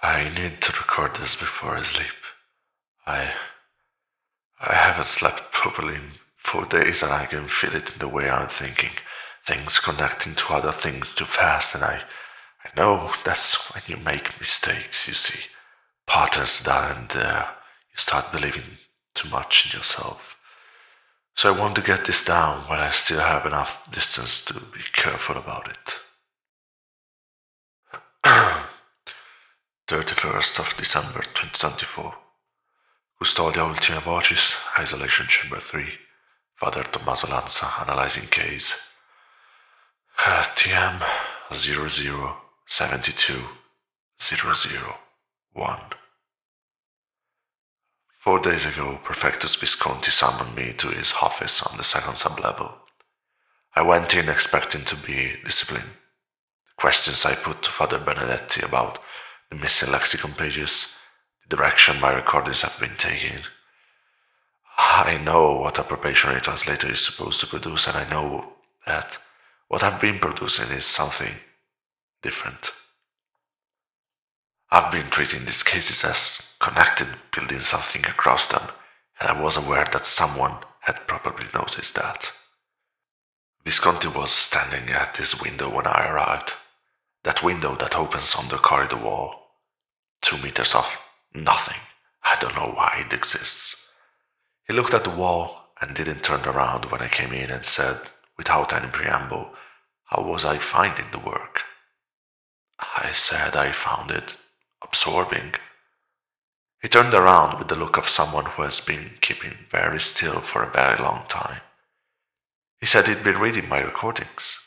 I need to record this before I sleep. I I haven't slept properly in 4 days and I can feel it in the way I'm thinking. Things connecting to other things too fast and I know that's when you make mistakes, you see. Patterns down and you start believing too much in yourself. So I want to get this down while I still have enough distance to be careful about it. 31st of December 2024. Custodia Ultima Vocis, Isolation Chamber 3, Father Tommaso Lanza, Analyzing Case. TM 0072001. 4 days ago, Prefectus Visconti summoned me to his office on the second sub-level. I went in expecting to be disciplined. The questions I put to Father Benedetti about the missing lexicon pages, the direction my recordings have been taking. I know what a probationary translator is supposed to produce, and I know that what I've been producing is something different. I've been treating these cases as connected, building something across them, and I was aware that someone had probably noticed that. Visconti was standing at this window when I arrived. That window that opens on the corridor wall. 2 meters off. Nothing. I don't know why it exists. He looked at the wall and didn't turn around when I came in and said, without any preamble, how was I finding the work? I said I found it absorbing. He turned around with the look of someone who has been keeping very still for a very long time. He said he'd been reading my recordings.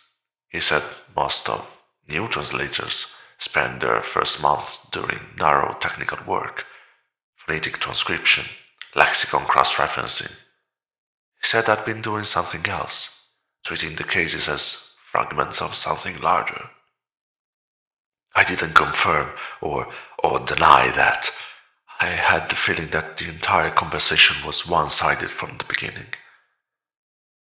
He said most of new translators spend their first month doing narrow technical work, phonetic transcription, lexicon cross-referencing. He said I'd been doing something else, treating the cases as fragments of something larger. I didn't confirm or deny that. I had the feeling that the entire conversation was one-sided from the beginning.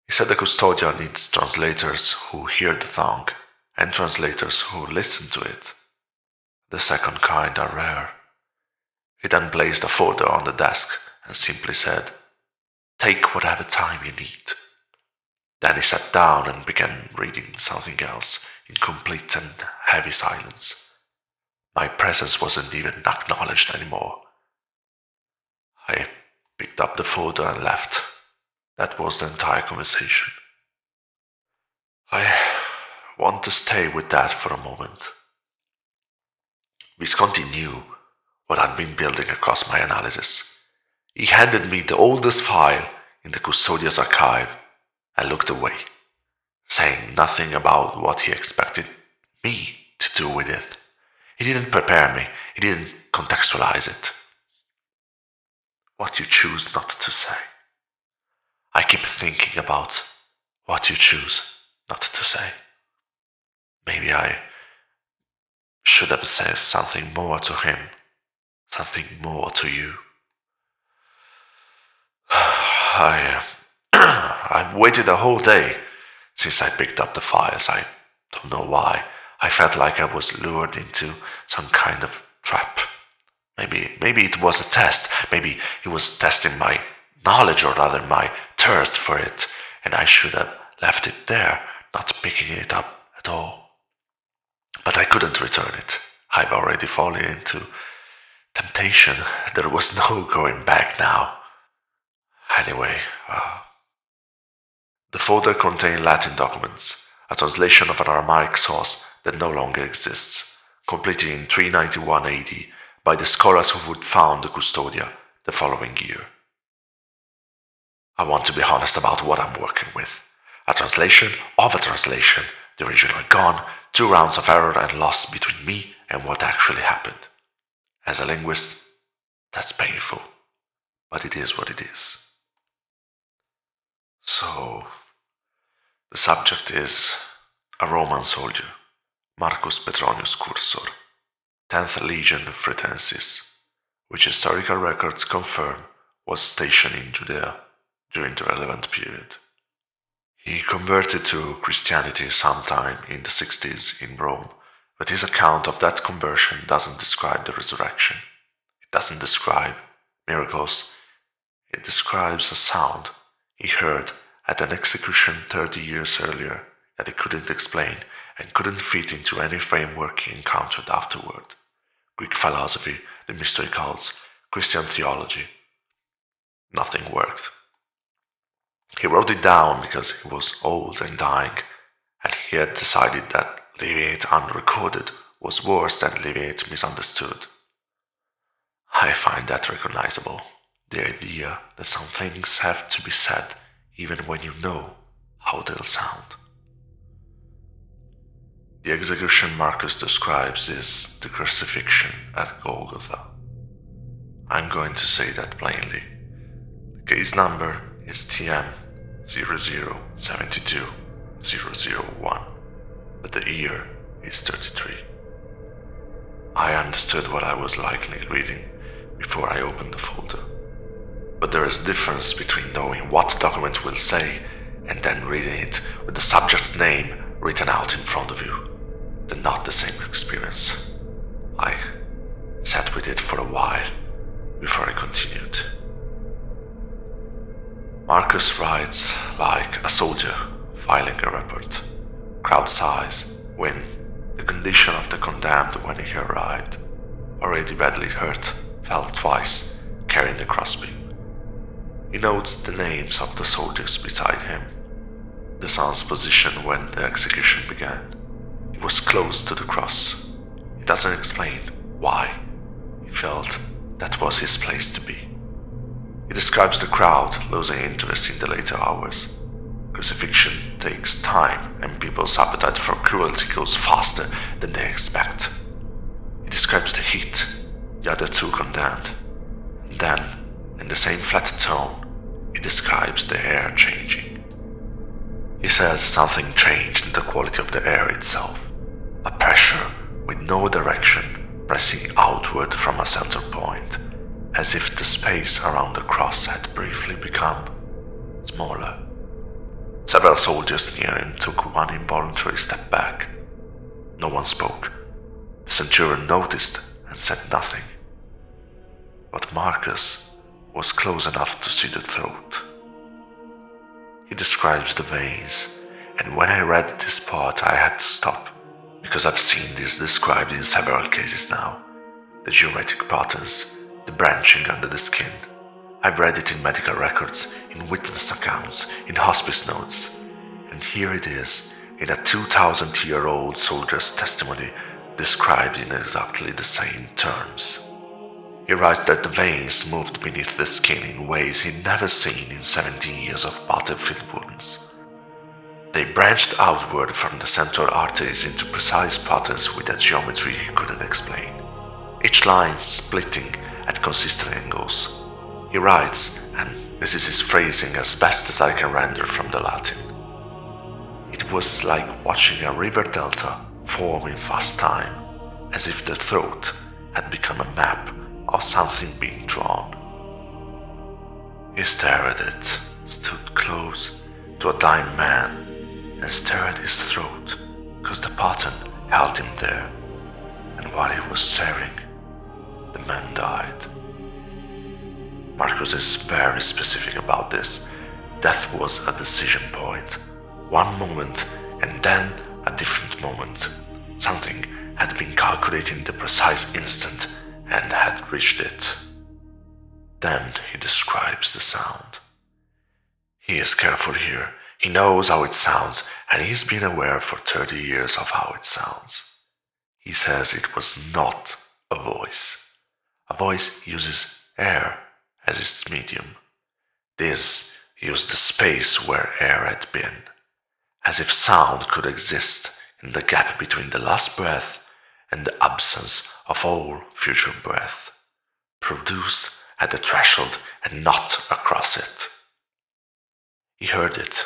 He said the custodia needs translators who hear the tongue and translators who listen to it. The second kind are rare. He then placed a folder on the desk and simply said, "Take whatever time you need." Then he sat down and began reading something else in complete and heavy silence. My presence wasn't even acknowledged anymore. I picked up the folder and left. That was the entire conversation. I want to stay with that for a moment. Visconti knew what I'd been building across my analysis. He handed me the oldest file in the custodia's archive and looked away, saying nothing about what he expected me to do with it. He didn't prepare me, he didn't contextualize it. What you choose not to say. I keep thinking about what you choose not to say. Maybe I should have said something more to him, something more to you. I've waited a whole day since I picked up the files. I don't know why. I felt like I was lured into some kind of trap. Maybe it was a test. Maybe he was testing my knowledge, or rather my thirst for it, and I should have left it there, not picking it up at all. But I couldn't return it. I've already fallen into temptation. There was no going back now. Anyway, the folder contained Latin documents, a translation of an Aramaic source that no longer exists, completed in 391 AD by the scholars who would found the Custodia the following year. I want to be honest about what I'm working with. A translation of a translation, the original gone, 2 rounds of error and loss between me and what actually happened. As a linguist, that's painful, but it is what it is. So, the subject is a Roman soldier, Marcus Petronius Cursor, 10th Legion Fretensis, which historical records confirm was stationed in Judea during the relevant period. He converted to Christianity sometime in the 60s in Rome But his account of that conversion doesn't describe the resurrection. It doesn't describe miracles. It describes a sound he heard at an execution 30 years earlier that he couldn't explain and couldn't fit into any framework he encountered afterward. Greek philosophy, the mystery cults, Christian theology. Nothing worked. He wrote it down because he was old and dying, and he had decided that leaving it unrecorded was worse than leaving it misunderstood. I find that recognizable, the idea that some things have to be said even when you know how they'll sound. The execution Marcus describes is the crucifixion at Golgotha. I'm going to say that plainly. The case number is TM 0072001, but the year is 33. I understood what I was likely reading before I opened the folder. But there is a difference between knowing what the document will say and then reading it with the subject's name written out in front of you. They're not the same experience. I sat with it for a while before I continued. Marcus writes like a soldier filing a report. Crowd size, wind, the condition of the condemned when he arrived. Already badly hurt, fell twice, carrying the crossbeam. He notes the names of the soldiers beside him, the sun's position when the execution began. He was close to the cross. He doesn't explain why. He felt that was his place to be. He describes the crowd losing interest in the later hours. Crucifixion takes time and people's appetite for cruelty goes faster than they expect. He describes the heat, the other two condemned. And then, in the same flat tone, he describes the air changing. He says something changed in the quality of the air itself. A pressure with no direction pressing outward from a center point, as if the space around the cross had briefly become smaller. Several soldiers near him took one involuntary step back. No one spoke. The centurion noticed and said nothing. But Marcus was close enough to see the throat. He describes the veins, and when I read this part I had to stop, because I've seen this described in several cases now. The geometric patterns, the branching under the skin. I've read it in medical records, in witness accounts, in hospice notes, and here it is, in a 2,000-year-old soldier's testimony, described in exactly the same terms. He writes that the veins moved beneath the skin in ways he'd never seen in 17 years of battlefield wounds. They branched outward from the central arteries into precise patterns with a geometry he couldn't explain, each line splitting at consistent angles. He writes, and this is his phrasing as best as I can render from the Latin. It was like watching a river delta form in fast time, as if the throat had become a map of something being drawn. He stared at it, stood close to a dying man, and stared at his throat, because the pattern held him there, and while he was staring, the man died. Marcus is very specific about this. Death was a decision point. One moment, and then a different moment. Something had been calculating the precise instant and had reached it. Then he describes the sound. He is careful here. He knows how it sounds, and he's been aware for 30 years of how it sounds. He says it was not a voice. A voice uses air as its medium. This used the space where air had been, as if sound could exist in the gap between the last breath and the absence of all future breath, produced at the threshold and not across it. He heard it.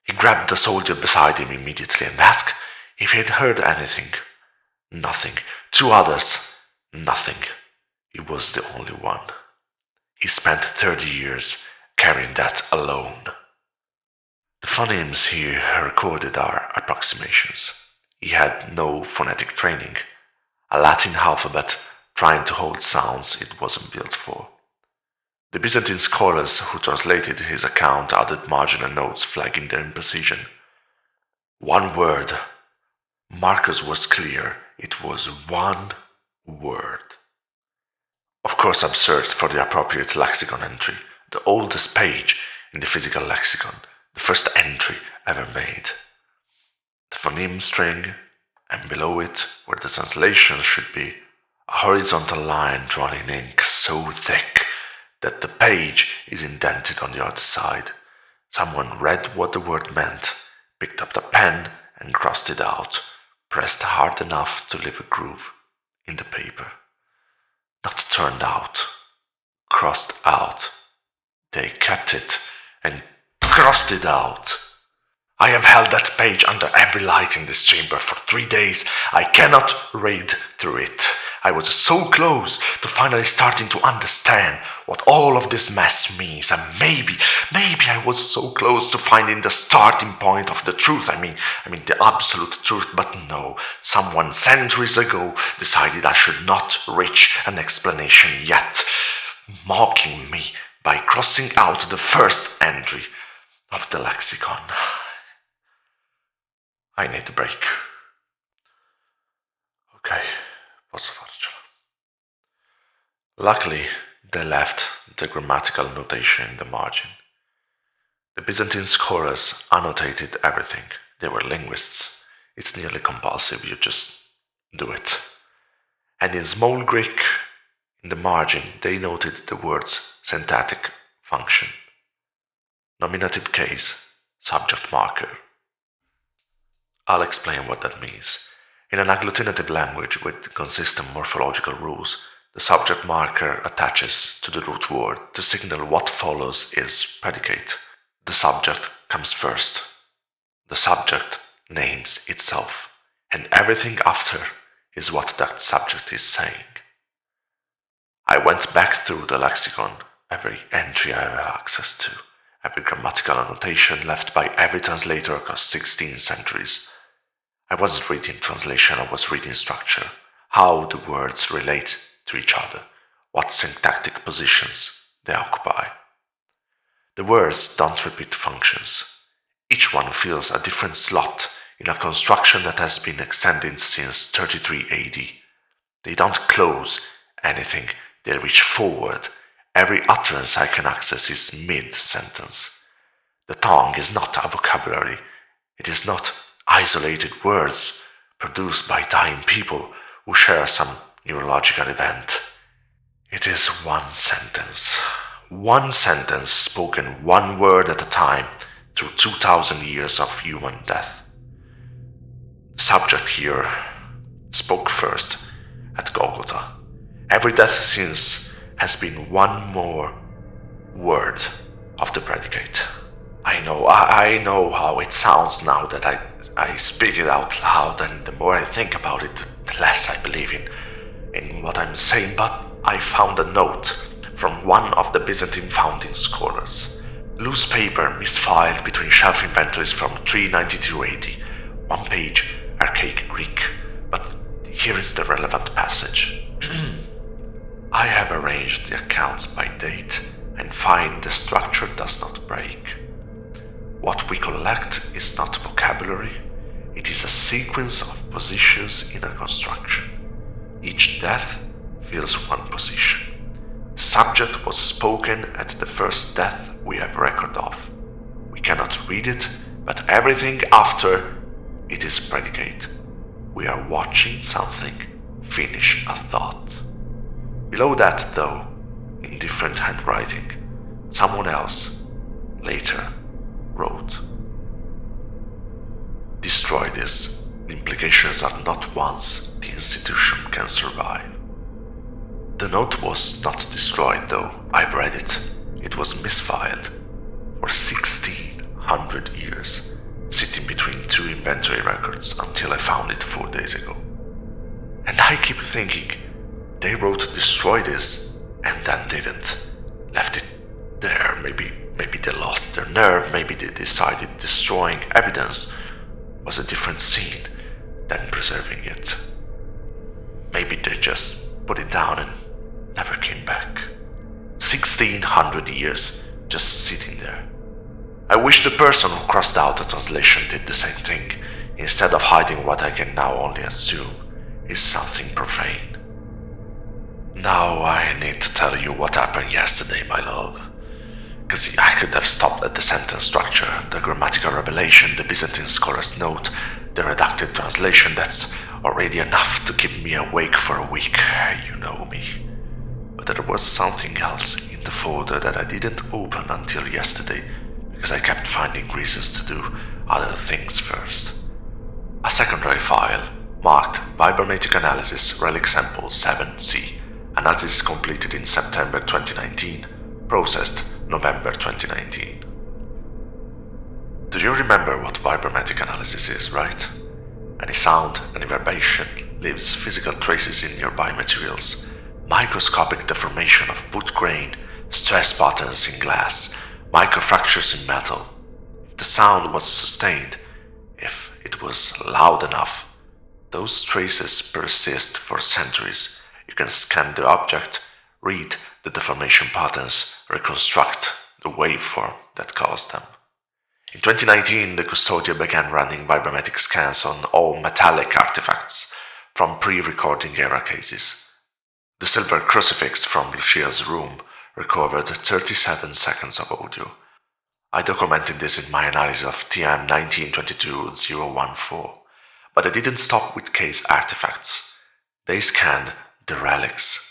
He grabbed the soldier beside him immediately and asked if he had heard anything. Nothing. Two others. Nothing. He was the only one. He spent 30 years carrying that alone. The phonemes he recorded are approximations. He had no phonetic training. A Latin alphabet trying to hold sounds it wasn't built for. The Byzantine scholars who translated his account added marginal notes flagging their imprecision. One word. Marcus was clear. It was one word. Of course, I've searched for the appropriate lexicon entry, the oldest page in the physical lexicon, the first entry ever made. The phoneme string, and below it, where the translation should be, a horizontal line drawn in ink so thick that the page is indented on the other side. Someone read what the word meant, picked up the pen and crossed it out, pressed hard enough to leave a groove in the paper. Not turned out, crossed out. They kept it and crossed it out. I have held that page under every light in this chamber for 3 days. I cannot read through it. I was so close to finally starting to understand what all of this mess means, and maybe I was so close to finding the starting point of the truth. I mean the absolute truth, but no. Someone centuries ago decided I should not reach an explanation yet, mocking me by crossing out the first entry of the lexicon. I need a break. Okay, posso farcela. Luckily, they left the grammatical notation in the margin. The Byzantine scholars annotated everything. They were linguists. It's nearly compulsive, you just do it. And in small Greek, in the margin, they noted the words syntactic function, nominative case, subject marker. I'll explain what that means. In an agglutinative language with consistent morphological rules, the subject marker attaches to the root word to signal what follows is predicate. The subject comes first. The subject names itself, and everything after is what that subject is saying. I went back through the lexicon, every entry I have access to, every grammatical annotation left by every translator across 16 centuries. I wasn't reading translation, I was reading structure, how the words relate to each other, what syntactic positions they occupy. The words don't repeat functions. Each one fills a different slot in a construction that has been extended since 33 AD. They don't close anything, they reach forward. Every utterance I can access is mid-sentence. The tongue is not a vocabulary. It is not isolated words produced by dying people who share some neurological event. It is one sentence spoken one word at a time through 2,000 years of human death. The subject here spoke first at Golgotha. Every death since has been one more word of the predicate. I know how it sounds now that I speak it out loud, and the more I think about it, the less I believe in what I'm saying, but I found a note from one of the Byzantine founding scholars. Loose paper misfiled between shelf inventories from 392 AD. One page, archaic Greek, but here is the relevant passage. I have arranged the accounts by date and find the structure does not break. What we collect is not vocabulary, it is a sequence of positions in a construction. Each death fills one position. The subject was spoken at the first death we have record of. We cannot read it, but everything after it is predicate. We are watching something finish a thought. Below that, though, in different handwriting, someone else later wrote, "Destroy this. The implications are not once the institution can survive." The note was not destroyed, though. I've read it. It was misfiled for 1,600 years, sitting between two inventory records until I found it 4 days ago. And I keep thinking, they wrote destroy this and then didn't. Left it there. Maybe they lost their nerve. Maybe they decided destroying evidence was a different scene. then preserving it. Maybe they just put it down and never came back. 1600 years just sitting there. I wish the person who crossed out the translation did the same thing, instead of hiding what I can now only assume is something profane. Now I need to tell you what happened yesterday, my love. Because I could have stopped at the sentence structure, the grammatical revelation, the Byzantine scholar's note, the redacted translation. That's already enough to keep me awake for a week, you know me. But there was something else in the folder that I didn't open until yesterday, because I kept finding reasons to do other things first. A secondary file, marked Vibermatic Analysis Relic Sample 7C, analysis completed in September 2019, processed November 2019. Do you remember what Vibermatic analysis is, right? Any sound, any vibration leaves physical traces in nearby materials, microscopic deformation of wood grain, stress patterns in glass, microfractures in metal. If the sound was sustained, if it was loud enough, those traces persist for centuries. You can scan the object, read the deformation patterns, reconstruct the waveform that caused them. In 2019, the Custodia began running vibrametric scans on all metallic artifacts from pre-recording era cases. The silver crucifix from Lucia's room recovered 37 seconds of audio. I documented this in my analysis of TM 1922-014, but I didn't stop with case artifacts. They scanned the relics.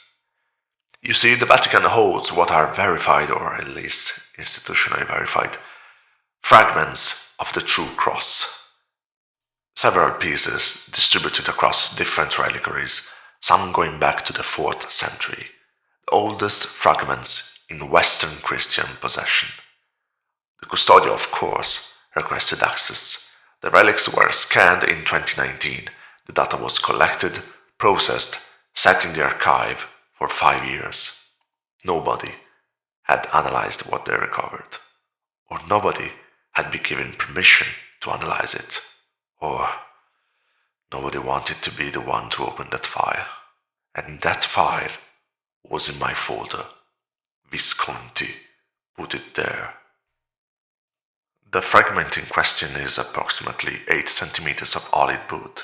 You see, the Vatican holds what are verified, or at least institutionally verified, fragments of the true cross. Several pieces distributed across different reliquaries, some going back to the 4th century, the oldest fragments in Western Christian possession. The Custodia, of course, requested access. The relics were scanned in 2019. The data was collected, processed, set in the archive for 5 years. Nobody had analyzed what they recovered, or nobody had been given permission to analyze it, or nobody wanted to be the one to open that file. And that file was in my folder. Visconti put it there. The fragment in question is approximately 8 centimeters of solid wood.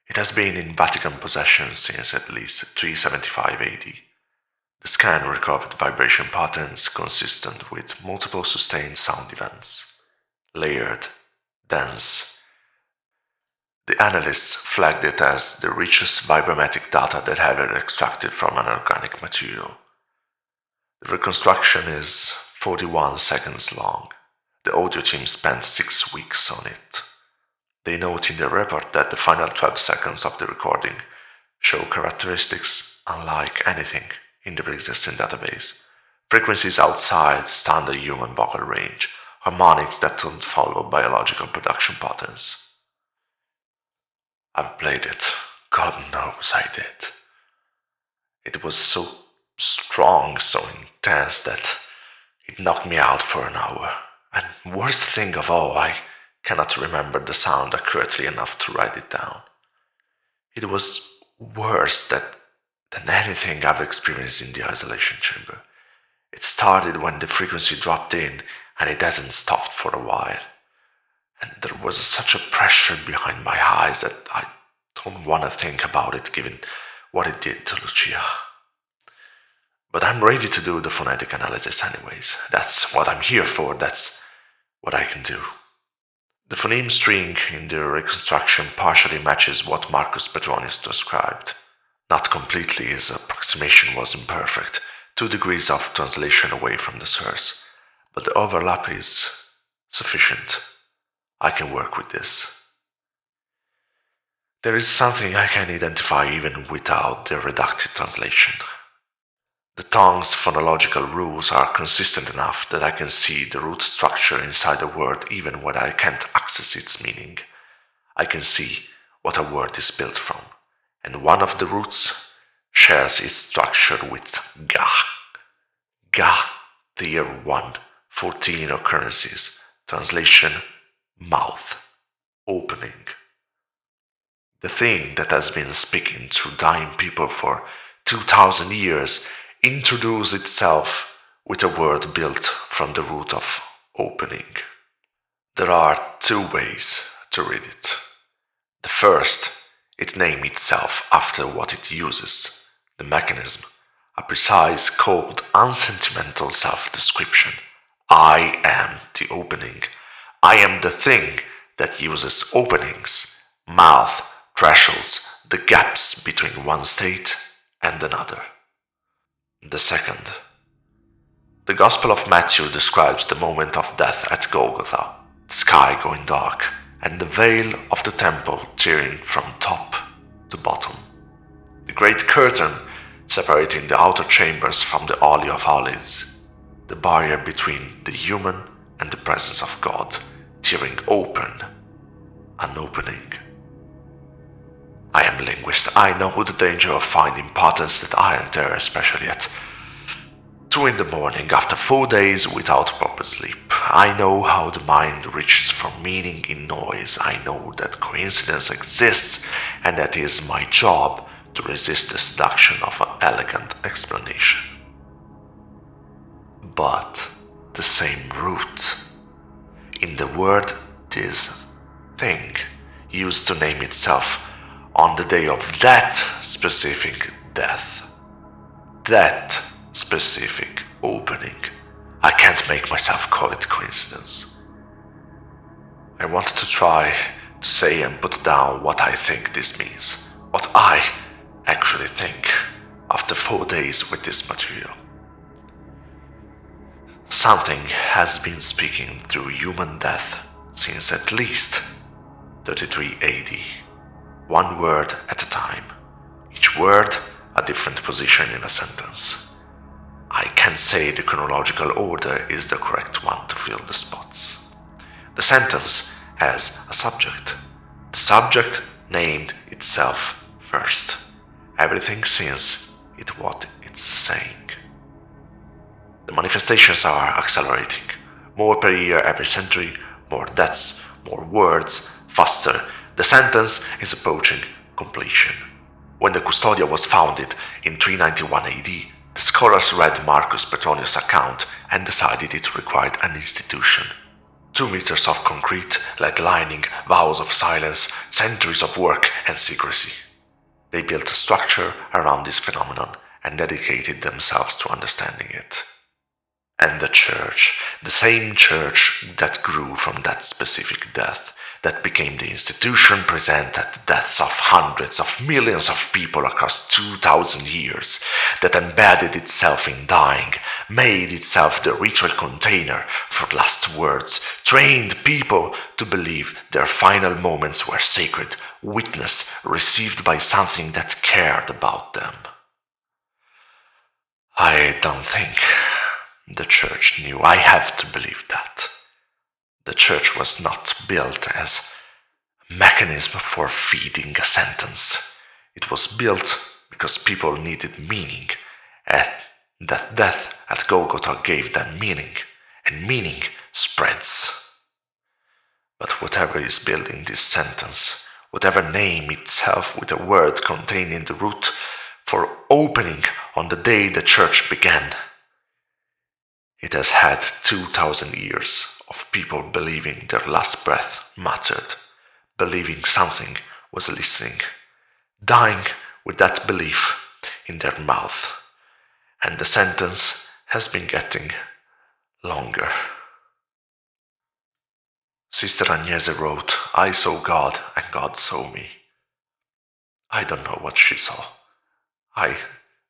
It has been in Vatican possession since at least 375 AD. The scan recovered vibration patterns consistent with multiple sustained sound events. Layered, dense. The analysts flagged it as the richest vibrametric data that had been extracted from an organic material. The reconstruction is 41 seconds long. The audio team spent 6 weeks on it. They note in their report that the final 12 seconds of the recording show characteristics unlike anything in the existing database. Frequencies outside standard human vocal range, harmonics that don't follow biological production patterns. I've played it. God knows I did. It was so strong, so intense that it knocked me out for an hour. And worst thing of all, I cannot remember the sound accurately enough to write it down. It was worse than anything I've experienced in the isolation chamber. It started when the frequency dropped in, and it hasn't stopped for a while. And there was such a pressure behind my eyes that I don't want to think about it given what it did to Lucia. But I'm ready to do the phonetic analysis anyways. That's what I'm here for, that's what I can do. The phoneme string in the reconstruction partially matches what Marcus Petronius described. Not completely, his approximation was imperfect, 2 degrees of translation away from the source, but the overlap is sufficient. I can work with this. There is something I can identify even without the redacted translation. The tongue's phonological rules are consistent enough that I can see the root structure inside a word even when I can't access its meaning. I can see what a word is built from, and one of the roots shares its structure with ga. Ga, tier 1, 14 occurrences. Translation, mouth, opening. The thing that has been speaking through dying people for 2000 years introduced itself with a word built from the root of opening. There are two ways to read it. The first, it names itself after what it uses, the mechanism, a precise, cold, unsentimental self-description. I am the opening. I am the thing that uses openings, mouth, thresholds, the gaps between one state and another. The second, the Gospel of Matthew describes the moment of death at Golgotha, the sky going dark, and the veil of the temple tearing from top to bottom. The great curtain separating the outer chambers from the Holy of Holies, the barrier between the human and the presence of God, tearing open an opening. I am a linguist. I know the danger of finding patterns that aren't there, especially at 2 in the morning after 4 days without proper sleep. I know how the mind reaches for meaning in noise. I know that coincidence exists, and that it is my job to resist the seduction of an elegant explanation. But the same root in the word this thing used to name itself on the day of that specific death, that specific opening. I can't make myself call it coincidence. I want to try to say and put down what I think this means, what I actually think after 4 days with this material. Something has been speaking through human death since at least 33 AD, one word at a time, each word a different position in a sentence. I can't say the chronological order is the correct one to fill the spots. The sentence has a subject. The subject named itself first. Everything since it what it's saying. The manifestations are accelerating. More per year every century, more deaths, more words, faster. The sentence is approaching completion. When the Custodia was founded in 391 AD, the scholars read Marcus Petronius' account and decided it required an institution. 2 meters of concrete, lead lining, vows of silence, centuries of work and secrecy. They built a structure around this phenomenon and dedicated themselves to understanding it. And the church, the same church that grew from that specific death, that became the institution present at the deaths of hundreds of millions of people across 2000 years, that embedded itself in dying, made itself the ritual container for last words, trained people to believe their final moments were sacred, witness received by something that cared about them. I don't think the church knew. I have to believe that. The church was not built as a mechanism for feeding a sentence. It was built because people needed meaning, and that death at Golgotha gave them meaning, and meaning spreads. But whatever is building this sentence, whatever name itself with a word containing the root for opening on the day the church began, it has had 2000 years of people believing their last breath mattered, believing something was listening, dying with that belief in their mouth, and the sentence has been getting longer. Sister Agnese wrote, "I saw God and God saw me." I don't know what she saw. I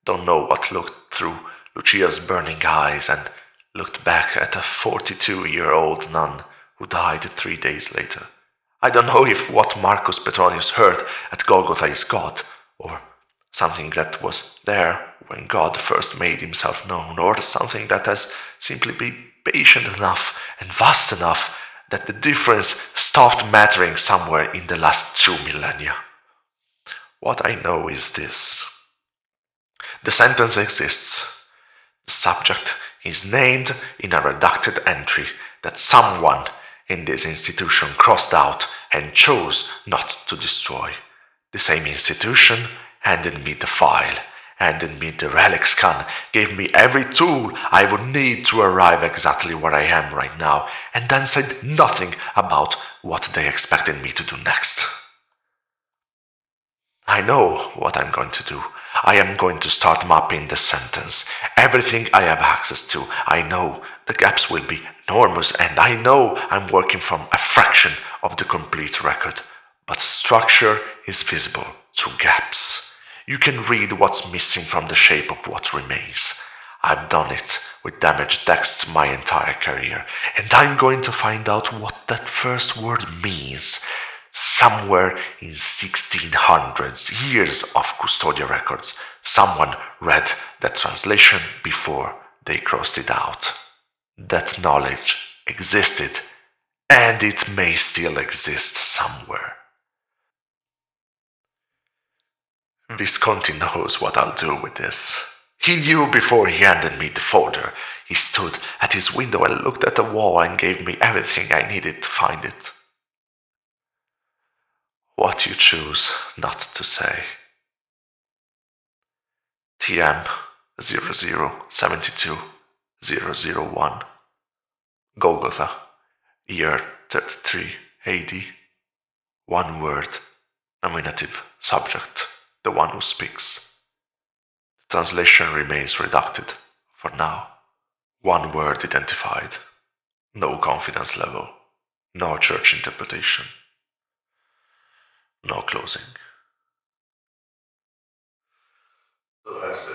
don't know what looked through Lucia's burning eyes and looked back at a 42-year-old nun who died 3 days later. I don't know if what Marcus Petronius heard at Golgotha is God, or something that was there when God first made himself known, or something that has simply been patient enough and vast enough that the difference stopped mattering somewhere in the last 2 millennia. What I know is this. The sentence exists. The subject is named in a redacted entry that someone in this institution crossed out and chose not to destroy. The same institution handed me the file, handed me the relic scan, gave me every tool I would need to arrive exactly where I am right now, and then said nothing about what they expected me to do next. I know what I'm going to do. I am going to start mapping the sentence. Everything I have access to. I know the gaps will be enormous, and I know I'm working from a fraction of the complete record. But structure is visible through gaps. You can read what's missing from the shape of what remains. I've done it with damaged text my entire career, and I'm going to find out what that first word means. Somewhere in 1600s, years of custodial records, someone read that translation before they crossed it out. That knowledge existed, and it may still exist somewhere. Visconti knows what I'll do with this. He knew before he handed me the folder. He stood at his window and looked at the wall and gave me everything I needed to find it. What you choose not to say. TM 0072001. Golgotha, year 33 AD. One word, nominative, subject, the one who speaks. The translation remains redacted for now. One word identified. No confidence level. No church interpretation. No closing. The rest